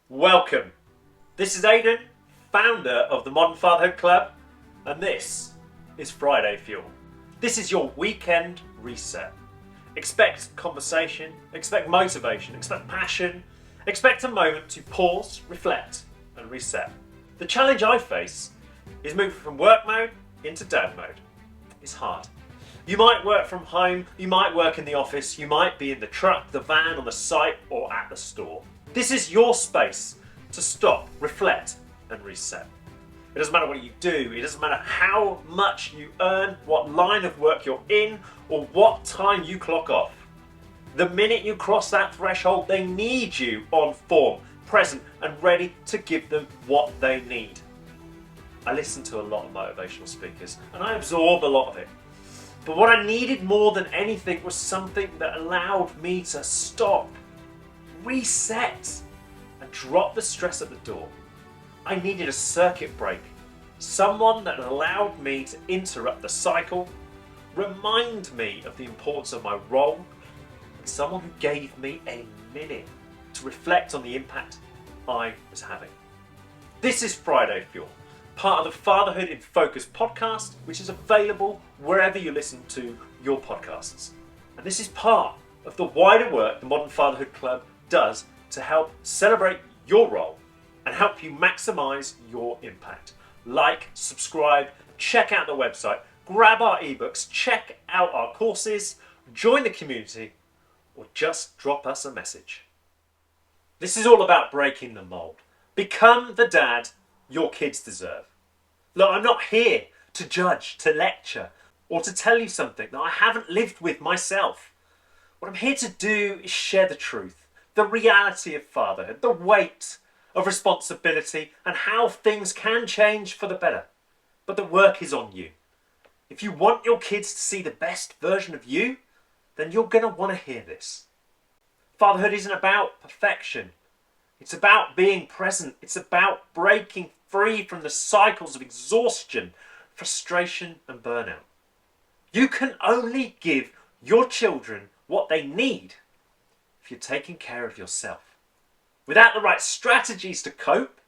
Welcome. This is Aidan, founder of the Modern Fatherhood Club, and this is Friday Fuel. This is your weekend reset. Expect conversation, expect motivation, expect passion, expect a moment to pause, reflect, and reset. The challenge I face is moving from work mode into dad mode. It's hard. You might work from home, you might work in the office, you might be in the truck, the van, on the site, or at the store. This is your space to stop, reflect, and reset. It doesn't matter what you do, it doesn't matter how much you earn, what line of work you're in, or what time you clock off. The minute you cross that threshold, they need you on form, present, and ready to give them what they need. I listen to a lot of motivational speakers, and I absorb a lot of it. But what I needed more than anything was something that allowed me to stop, reset, and drop the stress at the door. I needed a circuit break, someone that allowed me to interrupt the cycle, remind me of the importance of my role, and someone who gave me a minute to reflect on the impact I was having. This is Friday Fuel, part of the Fatherhood in Focus podcast, which is available wherever you listen to your podcasts. And this is part of the wider work the Modern Fatherhood Club does to help celebrate your role and help you maximize your impact. Like, subscribe, check out the website, grab our ebooks, check out our courses, join the community, or just drop us a message. This is all about breaking the mold. Become the dad your kids deserve. Look, I'm not here to judge, to lecture, or to tell you something that I haven't lived with myself. What I'm here to do is share the truth, the reality of fatherhood, the weight of responsibility, and how things can change for the better. But the work is on you. If you want your kids to see the best version of you, then you're going to want to hear this. Fatherhood isn't about perfection. It's about being present. It's about breaking free from the cycles of exhaustion, frustration, and burnout. You can only give your children what they need if you're taking care of yourself. Without the right strategies to cope,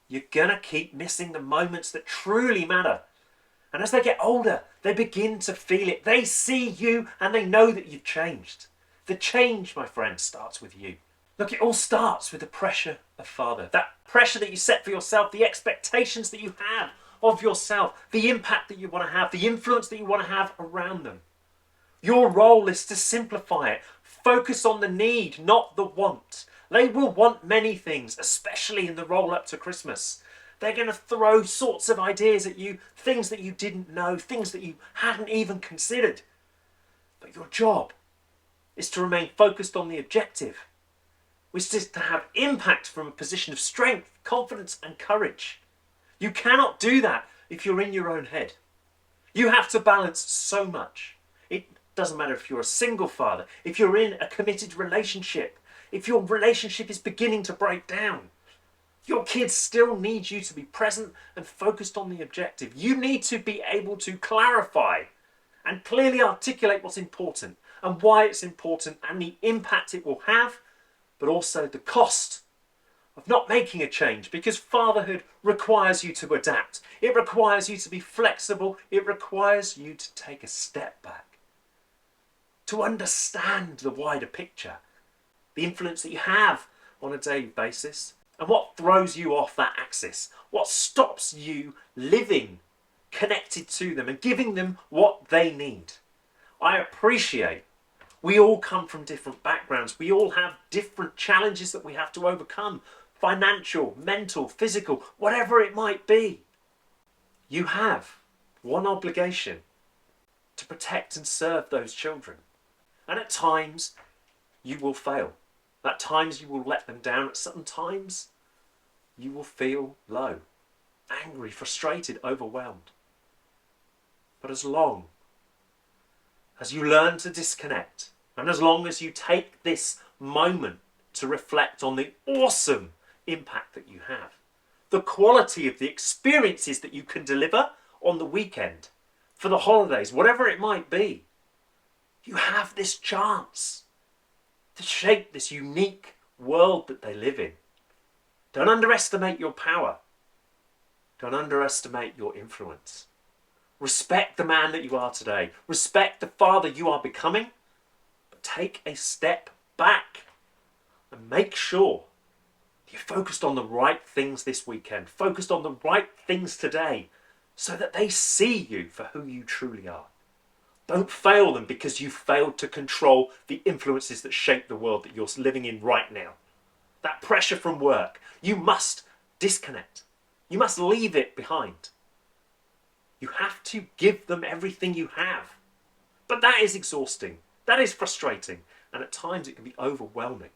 you're gonna keep missing the moments that truly matter. And as they get older, they begin to feel it. They see you and they know that you've changed. The change, my friend, starts with you. Look, it all starts with the pressure of father. That pressure that you set for yourself, the expectations that you have of yourself, the impact that you want to have, the influence that you want to have around them. Your role is to simplify it. Focus on the need, not the want. They will want many things, especially in the roll up to Christmas. They're going to throw sorts of ideas at you, things that you didn't know, things that you hadn't even considered. But your job is to remain focused on the objective, which is to have impact from a position of strength, confidence, and courage. You cannot do that if you're in your own head. You have to balance so much. It doesn't matter if you're a single father, if you're in a committed relationship, if your relationship is beginning to break down. Your kids still need you to be present and focused on the objective. You need to be able to clarify and clearly articulate what's important and why it's important and the impact it will have, but also the cost of not making a change, because fatherhood requires you to adapt. It requires you to be flexible. It requires you to take a step back, to understand the wider picture, the influence that you have on a daily basis, and what throws you off that axis, what stops you living connected to them and giving them what they need. I appreciate we all come from different backgrounds. We all have different challenges that we have to overcome, financial, mental, physical, whatever it might be. You have one obligation: to protect and serve those children. And at times, you will fail. At times, you will let them down. At some times, you will feel low, angry, frustrated, overwhelmed. But as long as you learn to disconnect, and as long as you take this moment to reflect on the awesome impact that you have, the quality of the experiences that you can deliver on the weekend, for the holidays, whatever it might be, you have this chance to shape this unique world that they live in. Don't underestimate your power. Don't underestimate your influence. Respect the man that you are today. Respect the father you are becoming. But take a step back and make sure you're focused on the right things this weekend. Focused on the right things today so that they see you for who you truly are. Don't fail them because you failed to control the influences that shape the world that you're living in right now. That pressure from work, you must disconnect. You must leave it behind. You have to give them everything you have. But that is exhausting. That is frustrating. And at times it can be overwhelming.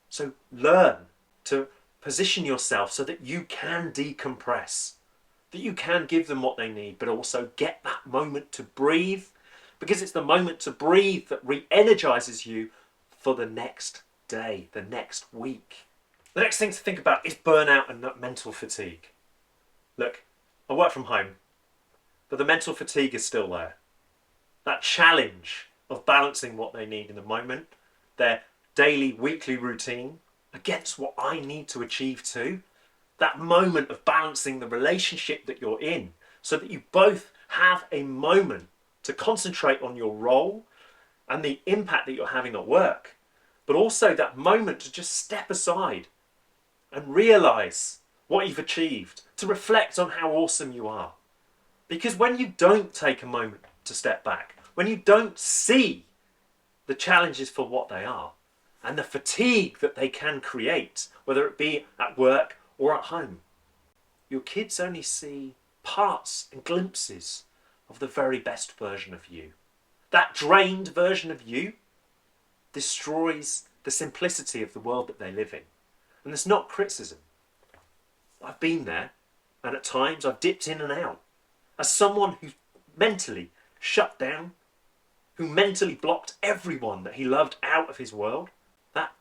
So learn to position yourself so that you can decompress. That you can give them what they need, but also get that moment to breathe. Because it's the moment to breathe that re-energizes you for the next day, the next week. The next thing to think about is burnout and mental fatigue. Look, I work from home, but the mental fatigue is still there. That challenge of balancing what they need in the moment, their daily, weekly routine, against what I need to achieve too. That moment of balancing the relationship that you're in so that you both have a moment to concentrate on your role and the impact that you're having at work, but also that moment to just step aside and realize what you've achieved, to reflect on how awesome you are. Because when you don't take a moment to step back, when you don't see the challenges for what they are, and the fatigue that they can create, whether it be at work or at home, your kids only see parts and glimpses of the very best version of you. That drained version of you destroys the simplicity of the world that they live in. And there's not criticism. I've been there, and at times I've dipped in and out. As someone who mentally shut down, who mentally blocked everyone that he loved out of his world, that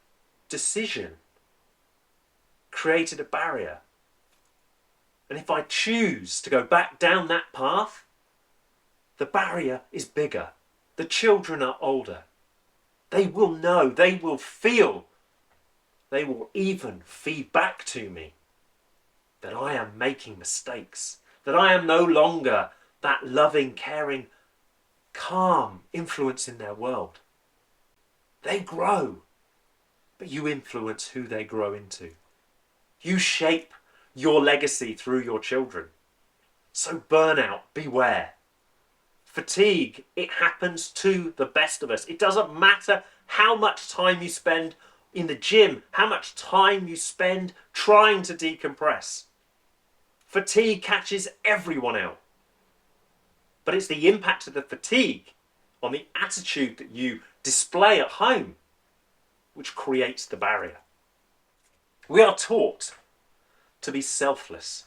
decision created a barrier. And if I choose to go back down that path, the barrier is bigger. The children are older. They will know, they will feel, they will even feed back to me that I am making mistakes, that I am no longer that loving, caring, calm influence in their world. They grow, but you influence who they grow into. You shape your legacy through your children. So burnout, beware. Fatigue, it happens to the best of us. It doesn't matter how much time you spend in the gym, how much time you spend trying to decompress. Fatigue catches everyone out. But it's the impact of the fatigue on the attitude that you display at home which creates the barrier. We are taught to be selfless.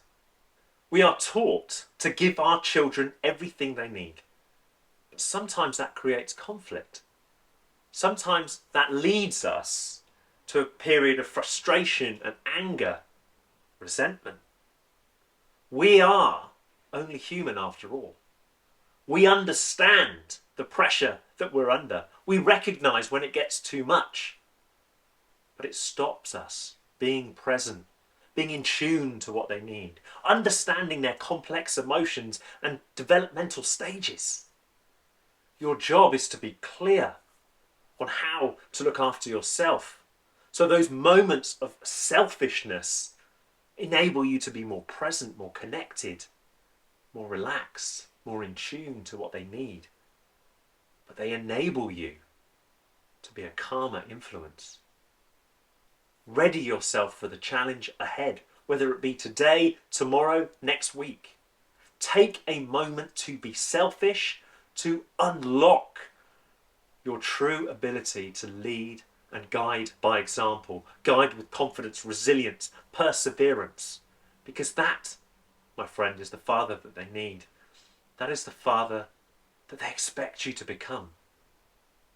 We are taught to give our children everything they need. But sometimes that creates conflict. Sometimes that leads us to a period of frustration and anger, resentment. We are only human after all. We understand the pressure that we're under. We recognise when it gets too much. But it stops us being present, being in tune to what they need, understanding their complex emotions and developmental stages. Your job is to be clear on how to look after yourself. So those moments of selfishness enable you to be more present, more connected, more relaxed, more in tune to what they need. But they enable you to be a calmer influence. Ready yourself for the challenge ahead, whether it be today, tomorrow, next week. Take a moment to be selfish, to unlock your true ability to lead and guide by example, guide with confidence, resilience, perseverance. Because that, my friend, is the father that they need. That is the father that they expect you to become.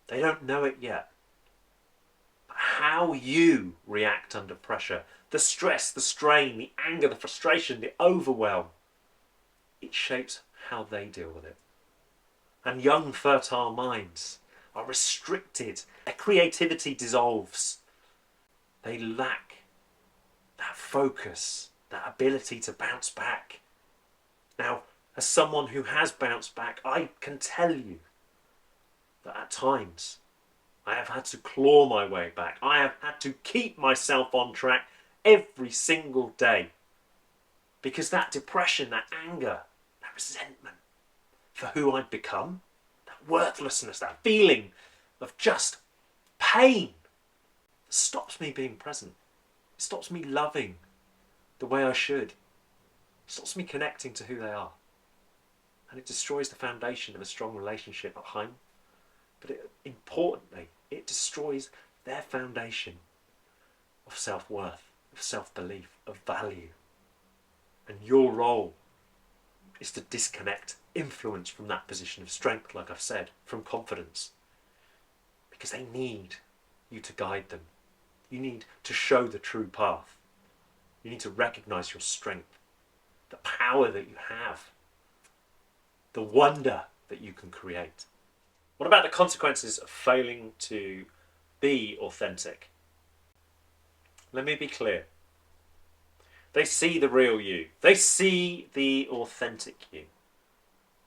They don't know it yet. But how you react under pressure, the stress, the strain, the anger, the frustration, the overwhelm, it shapes how they deal with it. And young, fertile minds are restricted. Their creativity dissolves. They lack refocus, that ability to bounce back. Now, as someone who has bounced back, I can tell you that at times I have had to claw my way back. I have had to keep myself on track every single day. Because that depression, that anger, that resentment for who I'd become, that worthlessness, that feeling of just pain, stops me being present. It stops me loving the way I should. It stops me connecting to who they are. And it destroys the foundation of a strong relationship at home. But importantly, it destroys their foundation of self-worth, of self-belief, of value. And your role is to disconnect influence from that position of strength, like I've said, from confidence. Because they need you to guide them. You need to show the true path. You need to recognize your strength, the power that you have, the wonder that you can create. What about the consequences of failing to be authentic? Let me be clear. They see the real you. They see the authentic you.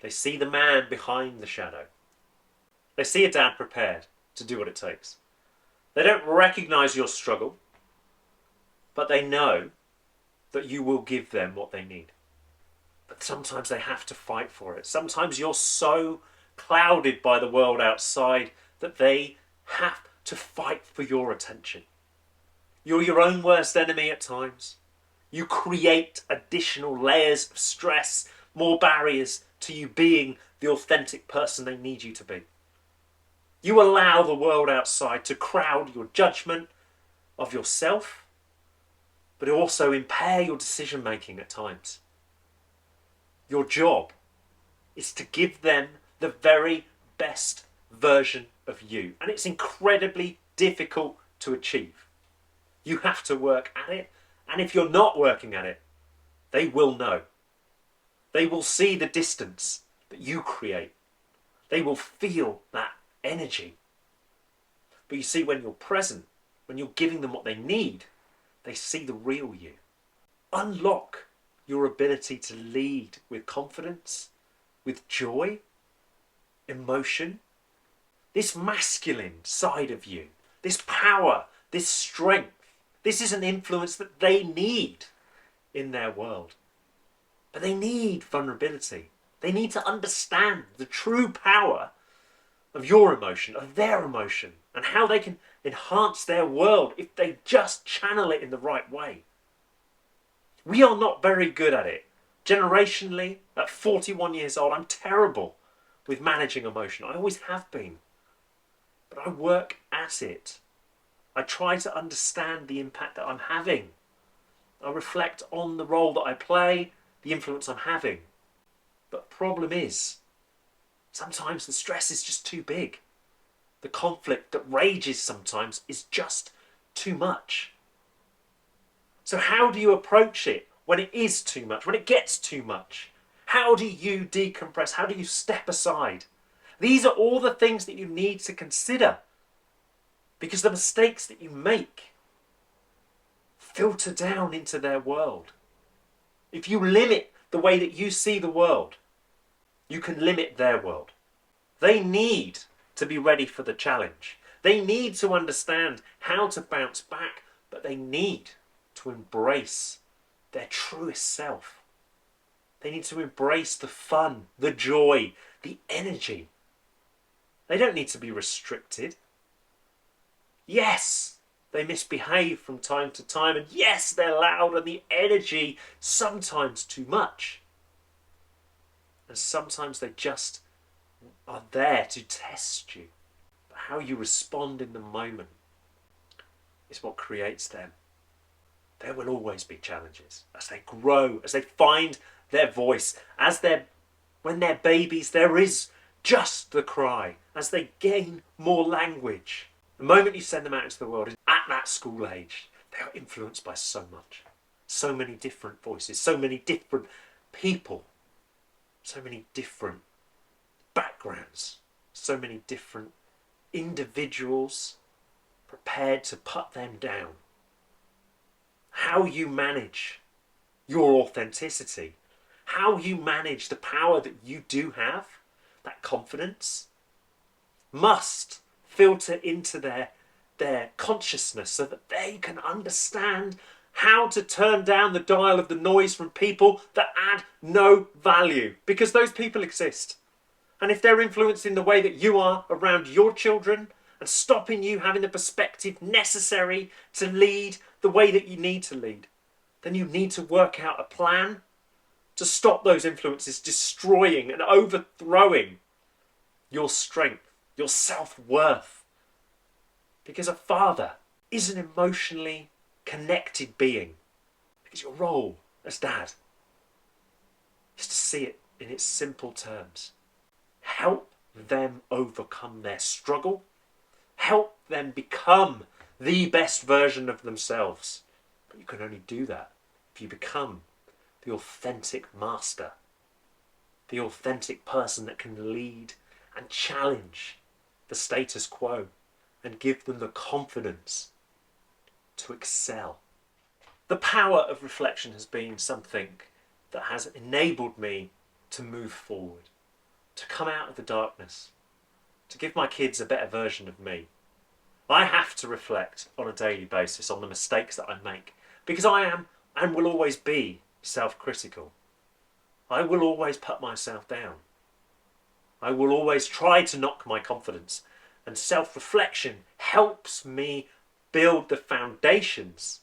They see the man behind the shadow. They see a dad prepared to do what it takes. They don't recognize your struggle, but they know that you will give them what they need. But sometimes they have to fight for it. Sometimes you're so clouded by the world outside that they have to fight for your attention. You're your own worst enemy at times. You create additional layers of stress, more barriers to you being the authentic person they need you to be. You allow the world outside to crowd your judgment of yourself, but also impair your decision making at times. Your job is to give them the very best version of you, and it's incredibly difficult to achieve. You have to work at it, and if you're not working at it, they will know. They will see the distance that you create. They will feel that energy. But you see, when you're present, when you're giving them what they need, they see the real you. Unlock your ability to lead with confidence, with joy, emotion. This masculine side of you, this power, this strength, this is an influence that they need in their world. But they need vulnerability. They need to understand the true power of your emotion, of their emotion, and how they can enhance their world if they just channel it in the right way. We are not very good at it. Generationally, at 41 years old, I'm terrible with managing emotion. I always have been. But I work at it. I try to understand the impact that I'm having. I reflect on the role that I play, the influence I'm having. But the problem is, sometimes the stress is just too big. The conflict that rages sometimes is just too much. So how do you approach it when it is too much, when it gets too much? How do you decompress? How do you step aside? These are all the things that you need to consider, because the mistakes that you make filter down into their world. If you limit the way that you see the world, you can limit their world. They need to be ready for the challenge. They need to understand how to bounce back, but they need to embrace their truest self. They need to embrace the fun, the joy, the energy. They don't need to be restricted. Yes, they misbehave from time to time, and yes, they're loud and the energy sometimes too much. And sometimes they just are there to test you. But how you respond in the moment is what creates them. There will always be challenges as they grow, as they find their voice, when they're babies, there is just the cry. As they gain more language, the moment you send them out into the world, at that school age, they are influenced by so much. So many different voices, so many different people, so many different backgrounds, so many different individuals prepared to put them down. How how you manage your authenticity, how you manage the power that you do have, that confidence, must filter into their consciousness so that they can understand how to turn down the dial of the noise from people that add no value, because those people exist. And if they're influencing the way that you are around your children and stopping you having the perspective necessary to lead the way that you need to lead, then you need to work out a plan to stop those influences destroying and overthrowing your strength, your self-worth. Because a father is an emotionally connected being. Because your role as dad is to see it in its simple terms. Help them overcome their struggle. Help them become the best version of themselves. But you can only do that if you become the authentic master, the authentic person that can lead and challenge the status quo and give them the confidence to excel. The power of reflection has been something that has enabled me to move forward, to come out of the darkness, to give my kids a better version of me. I have to reflect on a daily basis on the mistakes that I make, because I am and will always be self-critical. I will always put myself down. I will always try to knock my confidence, and self-reflection helps me build the foundations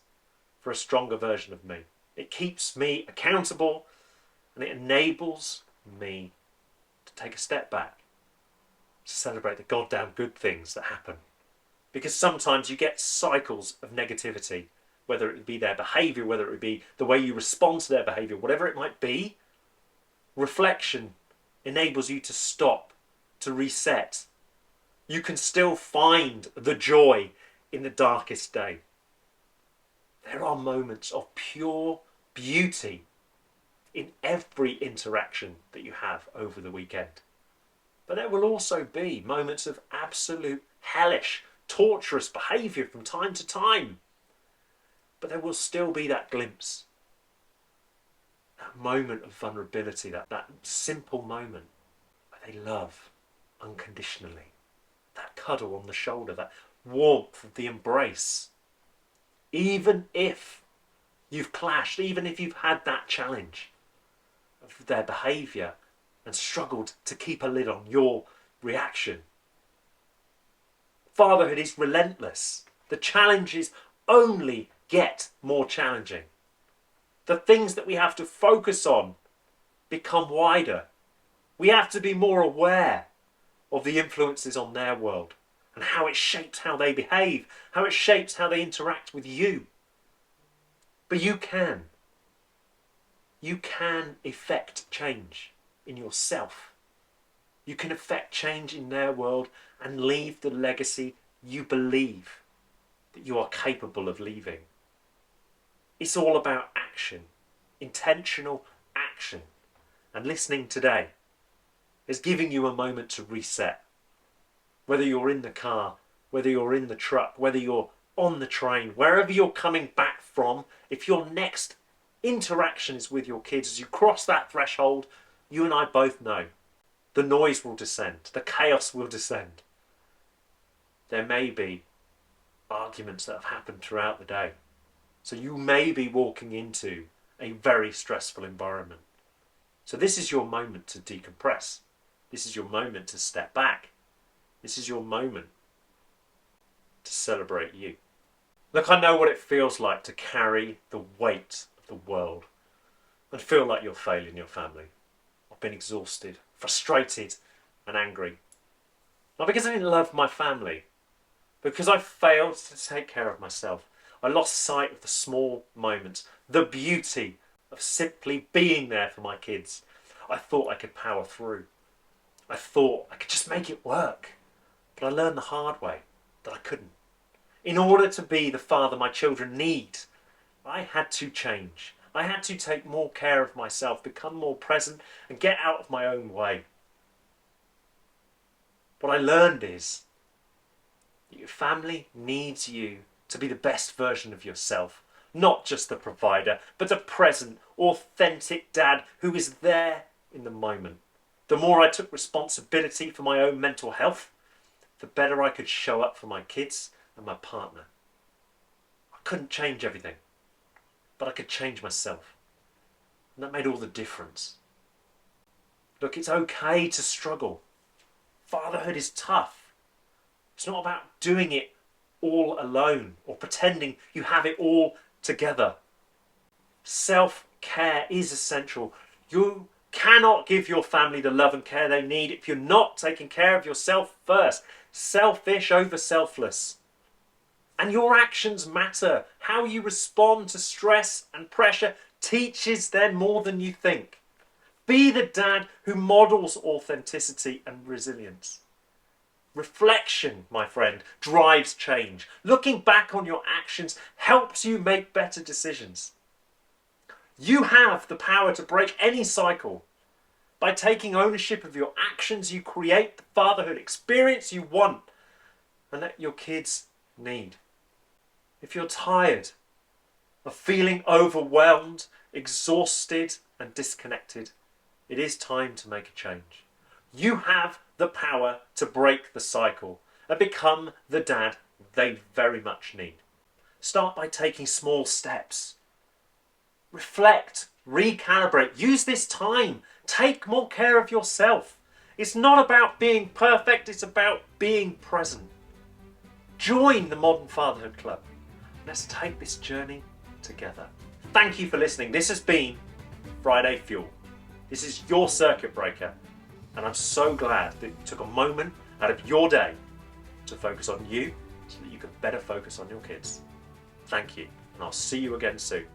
for a stronger version of me. It keeps me accountable, and it enables me to take a step back, to celebrate the goddamn good things that happen. Because sometimes you get cycles of negativity, whether it be their behaviour, whether it be the way you respond to their behaviour, whatever it might be. Reflection enables you to stop, to reset. You can still find the joy in the darkest day. There are moments of pure beauty in every interaction that you have over the weekend. But there will also be moments of absolute hellish, torturous behaviour from time to time. But there will still be that glimpse, that moment of vulnerability, that simple moment where they love unconditionally. That cuddle on the shoulder, that warmth of the embrace. Even if you've clashed, even if you've had that challenge of their behaviour and struggled to keep a lid on your reaction. Fatherhood is relentless. The challenges only get more challenging. The things that we have to focus on become wider. We have to be more aware of the influences on their world and how it shapes how they behave, how it shapes how they interact with you. But you can effect change in yourself. You can effect change in their world and leave the legacy you believe that you are capable of leaving. It's all about action, intentional action. And listening today is giving you a moment to reset. Whether you're in the car, whether you're in the truck, whether you're on the train, wherever you're coming back from, if your next interaction is with your kids, as you cross that threshold, you and I both know the noise will descend, the chaos will descend. There may be arguments that have happened throughout the day. So you may be walking into a very stressful environment. So this is your moment to decompress. This is your moment to step back. This is your moment to celebrate you. Look, I know what it feels like to carry the weight of the world and feel like you're failing your family. I've been exhausted, frustrated and angry. Not because I didn't love my family, but because I failed to take care of myself. I lost sight of the small moments, the beauty of simply being there for my kids. I thought I could power through. I thought I could just make it work. But I learned the hard way that I couldn't. In order to be the father my children need, I had to change. I had to take more care of myself, become more present and get out of my own way. What I learned is that your family needs you to be the best version of yourself Not just the provider, but a present, authentic dad who is there in the moment. The more I took responsibility for my own mental health, the better I could show up for my kids and my partner. I couldn't change everything, but I could change myself. And that made all the difference. Look, it's okay to struggle. Fatherhood is tough. It's not about doing it all alone or pretending you have it all together. Self-care is essential. You cannot give your family the love and care they need if you're not taking care of yourself first. Selfish over selfless. And your actions matter. How you respond to stress and pressure teaches them more than you think. Be the dad who models authenticity and resilience. Reflection, my friend, drives change. Looking back on your actions helps you make better decisions. You have the power to break any cycle. By taking ownership of your actions, you create the fatherhood experience you want and that your kids need. If you're tired of feeling overwhelmed, exhausted and disconnected, it is time to make a change. You have the power to break the cycle and become the dad they very much need. Start by taking small steps. Reflect, recalibrate, use this time. Take more care of yourself. It's not about being perfect, it's about being present. Join the Modern Fatherhood Club. Let's take this journey together. Thank you for listening. This has been Friday Fuel. This is your circuit breaker, and I'm so glad that you took a moment out of your day to focus on you so that you can better focus on your kids. Thank you, and I'll see you again soon.